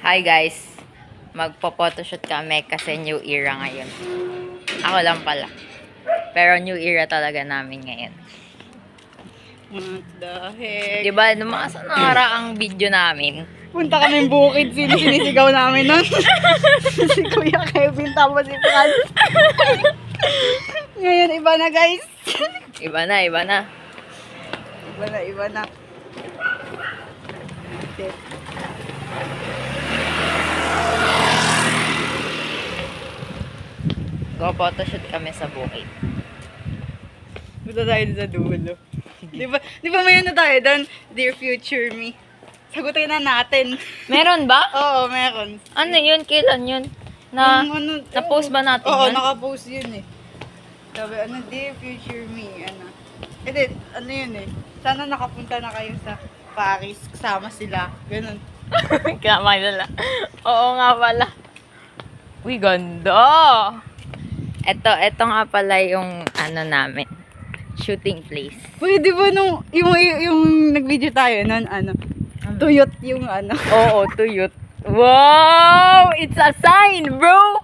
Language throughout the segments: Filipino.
Hi guys, magpo-photoshoot kami kasi new era ngayon. Ako lang pala. Pero new era talaga namin ngayon. What the heck? Diba, nung mga sa nakaraang video namin, Punta kami bukid, sinisigaw namin nun. Si Kuya Kevin, tapos si Franz. Ngayon, iba na guys. iba na. Iba na. Okay. Go photoshoot kami sa bukid. Punta tayo sa dulo. Di ba may ano tayo doon? Dear future me. Sagutin na natin. Meron ba? Oo, meron. Ano yun? Kailan yun? Na-post ba natin Oo, yun? naka-post yun eh. Sabi, dear future me, Hindi, yun eh. Sana nakapunta na kayo sa Paris, kasama sila. Ganun. Kamalala. Oo nga pala. Uy, ganda! Ito nga pala yung namin. Shooting place. Pwede ba yung nag-video tayo nun, tuyot yung Oo, tuyot. Wow! It's a sign, bro!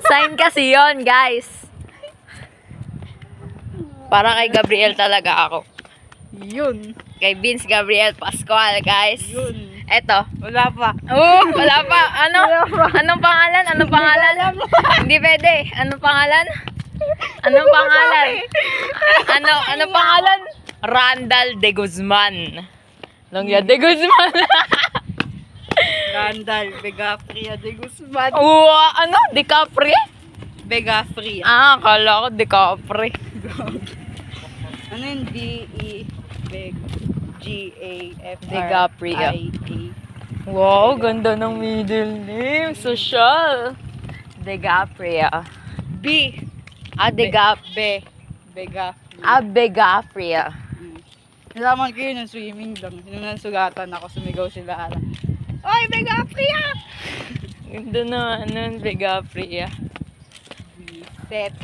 Sign kasi yon, guys. Para kay Gabriel talaga ako. Yun. Kay Vince Gabriel Pascual, guys. Yun. Eto. Wala pa. Oh, wala pa. Ano? Wala pa. Anong pangalan? Anong pangalan? Hindi pwede. Anong pangalan? Anong pangalan? Anong pangalan? Randall de Guzman. Longya de Guzman. Randall Begafria de Guzman. Ano? DiCapri? Begafria. Akala ko DiCapri. Ano yung D-E DiCaprio. G-A-F-R-I-A. Wow, ganda ng middle name. Social. DiCaprio. B. Begafria. Begafria. Nalaman ko yun ng swimming lang. Nung nasugatan ako, sumigaw sila. Oy, Begafria! Ganda naman, Begafria. Set.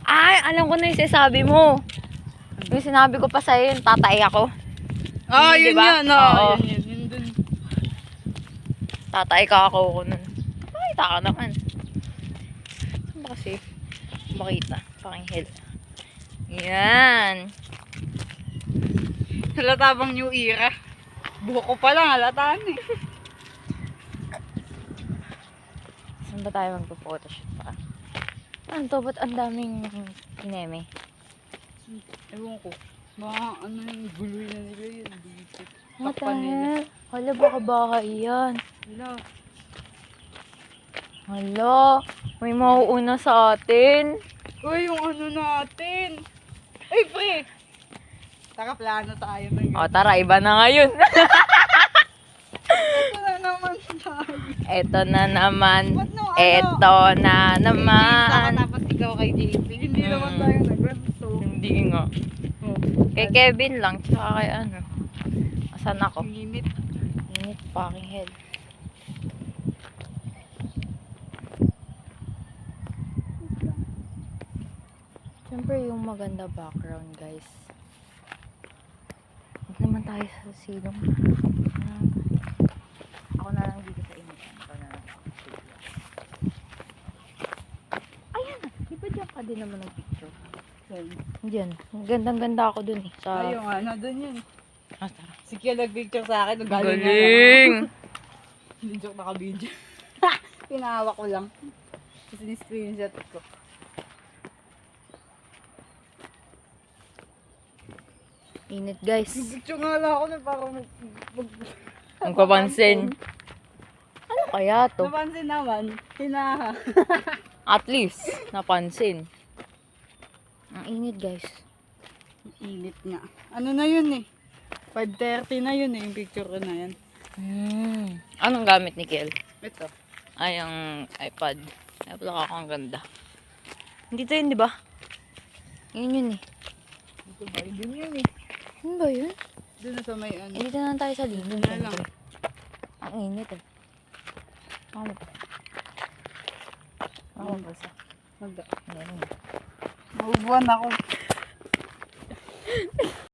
Ay, alam ko na yung sinasabi mo. Yung sinabi ko pa sa'yo, yung tatay ako. Yun diba? yun. Oo. Yun dun. Tatay ka ako nun. Pakita ka naman. Saan ba kasi makita? Fucking hell. Yan. Halata bang new era? Buhok ko pa lang, halataan eh. Saan ba tayo magpo-photoshoot pa? Ano to? Ba't ang daming kineme? Ewan ko. Baka yung guloy na nila yun. What the Takpan nila. hell? Hala, baka iyan. Wala. Hala, may mauuna sa atin. Uy, yung natin. Ay, pre! Taka, plano tayo. O, tara, iba na ngayon. Ito na naman tayo. Eto na naman. Ba't no, Eto na naman. Saka tapos ikaw kay JP. Hindi naman tayo nagganto. Hindi nga. Oh. Kay Kevin lang, tsaka kay Asan ako? Ang init. Init, fucking hell. Siyempre yung maganda background, guys. Huwag naman tayo sa silong. Ako na lang dito sa init. Ito na lang. Ayan! Di ba dyan ka din naman ng picture? Diyan. Gandang-ganda ako dun eh. Sa... Ayun nga, dun yun. Tara. Si Kia nag-picture sa akin. Galing! Hindi joke naka-video. Pinahawa ko lang. Kasi ni-screenshot ko. Init, guys. Picture nga lang ako na parang Magpapansin. Ano kaya to? Napansin naman. Hinaha. At least, napansin. Ang init, guys. Init nga. Ano na yun eh. 5:30 na yun eh. Yung picture ko na yan. Anong gamit ni Kel? Ito. Ay, ang iPad. iPad ako, ang ganda. Dito yun, di ba? Yun eh. Ito ba? Yun yun eh. Ano ba yun? Doon na sa may Dito na lang tayo sa lilim. Doon na lang. Ang init eh. Ako pa. Ako pa sa. Magda. Meron. Maubuan ako.